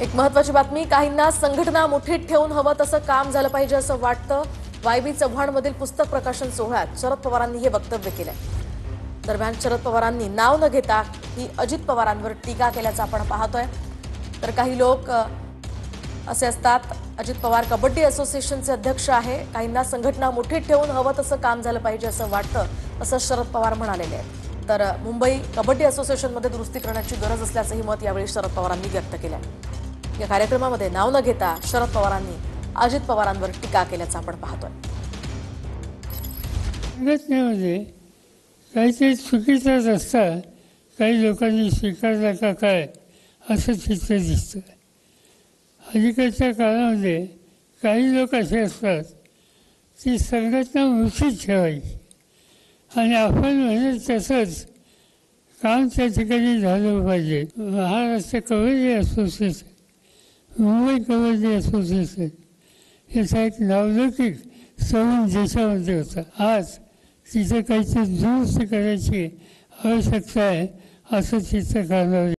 एक महत्त्वाची बातमी, काहींना संघटना मुठीत ठेवून हवं तसं काम झालं पाहिजे असं वाटतं। वायबी चव्हाणमधील पुस्तक प्रकाशन सोहळ्यात शरद पवारांनी हे वक्तव्य केलंय। दरम्यान शरद पवारांनी नाव न घेता ही अजित पवारांवर टीका केल्याचं आपण पाहतोय। तर काही लोक असे असतात, अजित पवार कबड्डी असोसिएशनचे अध्यक्ष आहे, काहींना संघटना मुठीत ठेवून हवं तसं काम झालं पाहिजे असं वाटतं, असं शरद पवार म्हणालेले आहेत। तर मुंबई कबड्डी असोसिएशनमध्ये दुरुस्ती करण्याची गरज असल्याचंही मत यावेळी शरद पवारांनी व्यक्त केलंय। या कार्यक्रमामध्ये नाव न घेता शरद पवारांनी अजित पवारांवर टीका केल्याचं आपण पाहतोय। संघटनेमध्ये काहीतरी चुकीचंच असतं, काही लोकांनी स्वीकारलं का काय असं चित्र दिसतं। अलीकडच्या काळामध्ये काही लोक असे असतात की संघटना मुठीत ठेवायची आणि आपण म्हणत तसंच काम त्या ठिकाणी झालं पाहिजे। महाराष्ट्र कबड्डी असोसिएशन, मुंबई कबड्डी असोसिएशन याचा एक नावलौकिक सवय देशामध्ये होता। आज तिथे काहीतरी दुरुस्ती करायची आवश्यकता आहे असं चित्र काढावं।